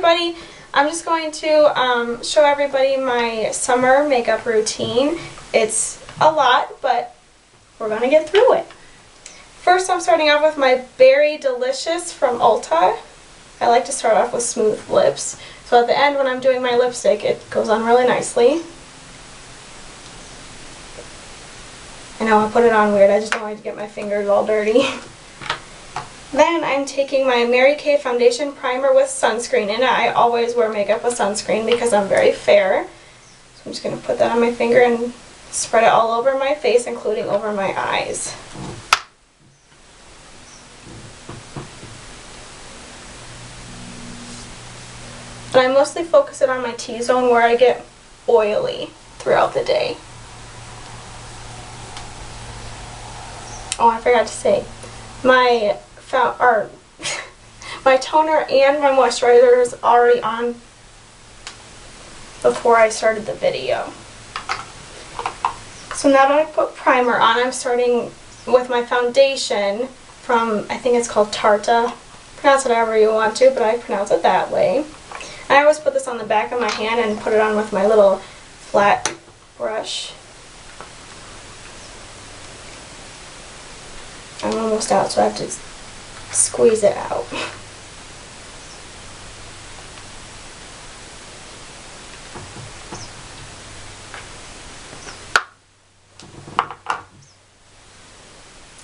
everybody. I'm just going to show everybody my summer makeup routine. It's a lot, but we're going to get through it. First, I'm starting off with my Berry Delicious from Ulta. I like to start off with smooth lips. So at the end, when I'm doing my lipstick, it goes on really nicely. I know I put it on weird, I just don't like to get my fingers all dirty. Then I'm taking my Mary Kay Foundation Primer with sunscreen in it. I always wear makeup with sunscreen because I'm very fair. So I'm just going to put that on my finger and spread it all over my face, including over my eyes. And I mostly focus it on my T-zone where I get oily throughout the day. Oh, I forgot to say, my toner and my moisturizer is already on before I started the video. So now that I put primer on, I'm starting with my foundation from, I think it's called Tarta. Pronounce it however you want to, but I pronounce it that way. I always put this on the back of my hand and put it on with my little flat brush. I'm almost out, so I have to squeeze it out.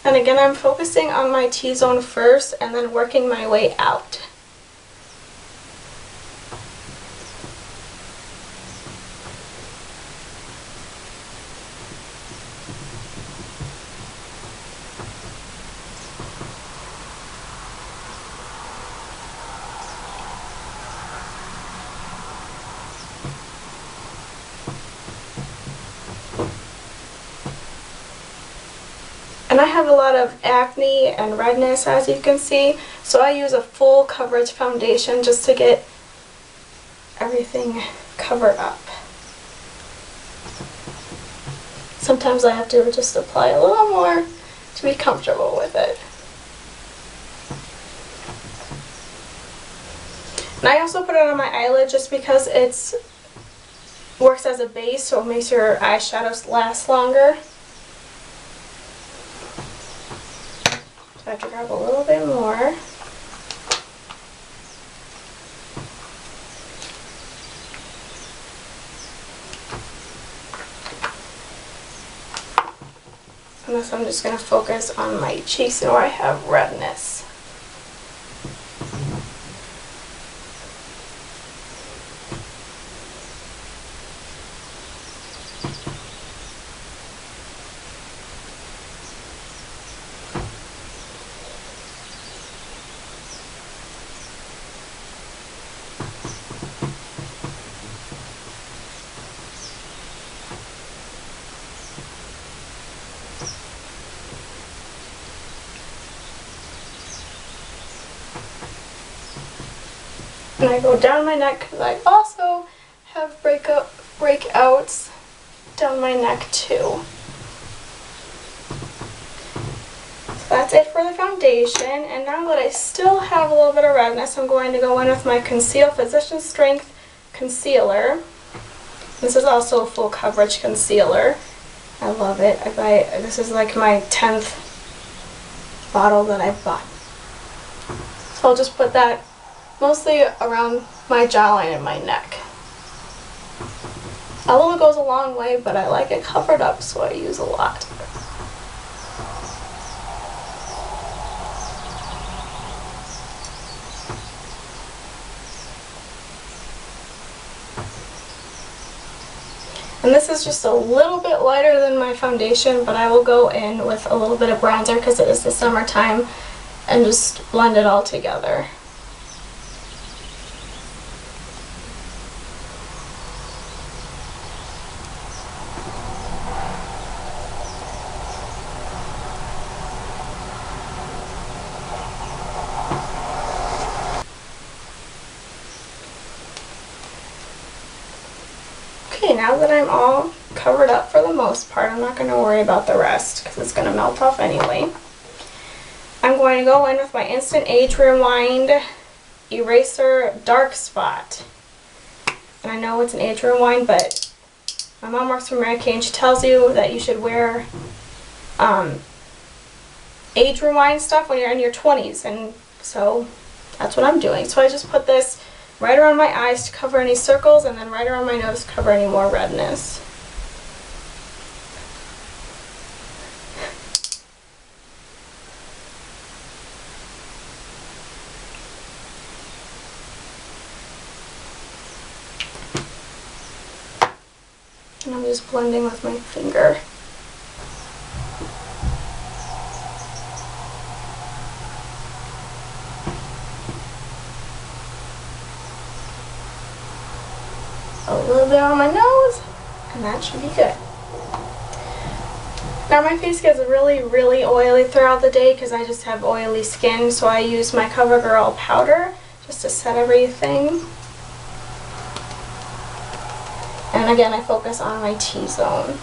And again, I'm focusing on my T-zone first and then working my way out. And I have a lot of acne and redness, as you can see, so I use a full coverage foundation just to get everything covered up. Sometimes I have to just apply a little more to be comfortable with it. And I also put it on my eyelid just because it works as a base, so it makes your eyeshadows last longer. I have to grab a little bit more. And this I'm just going to focus on my cheeks where I have redness. And I go down my neck because I also have breakouts down my neck too. So that's it for the foundation. And now that I still have a little bit of redness, I'm going to go in with my Conceal Physician Strength Concealer. This is also a full coverage concealer. I love it. This is like my 10th bottle that I've bought. So I'll just put that mostly around my jawline and my neck. A little goes a long way, but I like it covered up, so I use a lot. And this is just a little bit lighter than my foundation, but I will go in with a little bit of bronzer because it is the summertime and just blend it all together. Okay, now that I'm all covered up for the most part, I'm not going to worry about the rest because it's going to melt off anyway. I'm going to go in with my Instant Age Rewind Eraser Dark Spot. And I know it's an age rewind, but my mom works for Mary Kay and she tells you that you should wear age rewind stuff when you're in your 20s, and so that's what I'm doing. So I just put this right around my eyes to cover any circles, and then right around my nose to cover any more redness. And I'm just blending with my finger. A little bit on my nose, and that should be good. Now my face gets really, really oily throughout the day because I just have oily skin, so I use my CoverGirl powder just to set everything. And again, I focus on my T-zone.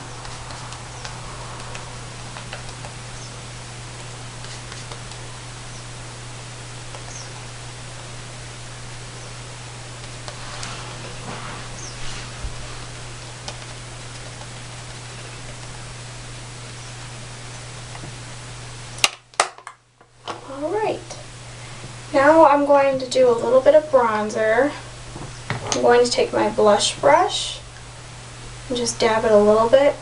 Alright, now I'm going to do a little bit of bronzer. I'm going to take my blush brush and just dab it a little bit.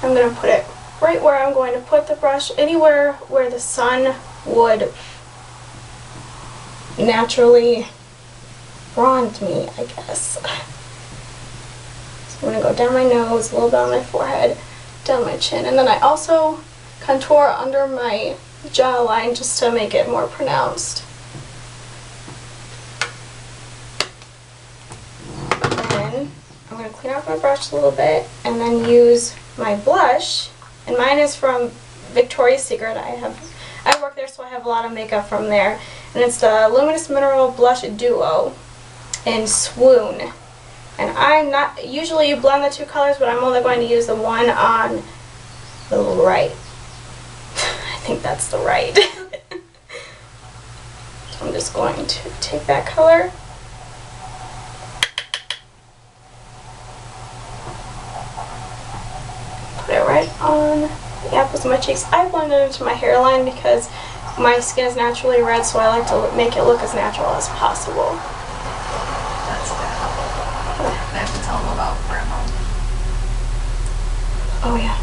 I'm going to put it right where I'm going to put the brush, anywhere where the sun would naturally bronze me, I guess. So I'm going to go down my nose, a little bit on my forehead, down my chin, and then I also contour under my jawline just to make it more pronounced. Then I'm going to clean off my brush a little bit and then use my blush, and mine is from Victoria's Secret. I work there, so I have a lot of makeup from there, and it's the Luminous Mineral Blush Duo in Swoon. And I'm not, usually you blend the two colors, but I'm only going to use the one on the right. I think that's the right. So I'm just going to take that color, put it right on the apples of my cheeks. I blend it into my hairline because my skin is naturally red, so I like to make it look as natural as possible. That's bad. I have to tell them about Grandma. Oh yeah.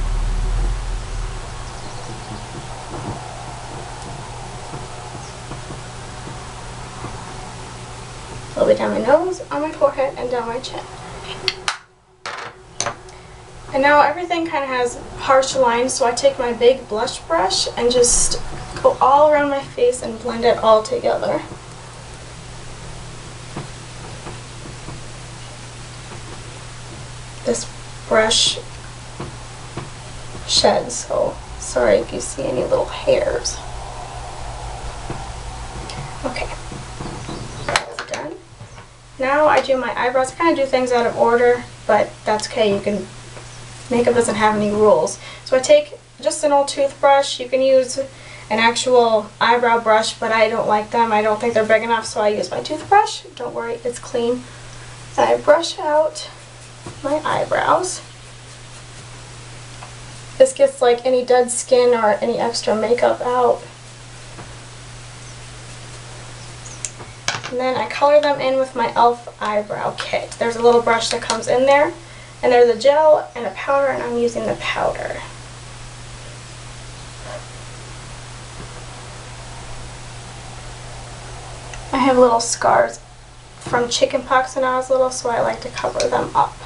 A little bit down my nose, on my forehead, and down my chin. And now everything kind of has harsh lines, so I take my big blush brush and just go all around my face and blend it all together. This brush sheds, so sorry if you see any little hairs. Okay. Now I do my eyebrows. I kind of do things out of order, but that's okay. Makeup doesn't have any rules. So I take just an old toothbrush. You can use an actual eyebrow brush, but I don't like them. I don't think they're big enough, so I use my toothbrush. Don't worry, it's clean. And I brush out my eyebrows. This gets like any dead skin or any extra makeup out. And then I color them in with my e.l.f. eyebrow kit. There's a little brush that comes in there, and there's a gel and a powder, and I'm using the powder. I have little scars from chickenpox when I was little, so I like to cover them up.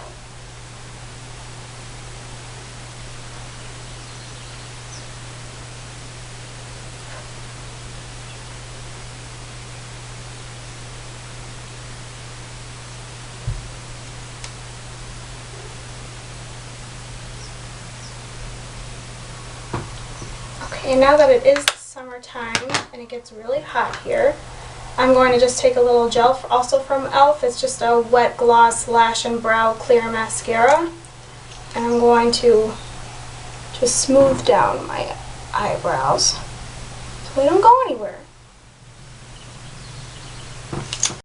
Okay, now that it is summertime and it gets really hot here, I'm going to just take a little gel, also from e.l.f. It's just a wet gloss lash and brow clear mascara, and I'm going to just smooth down my eyebrows so they don't go anywhere.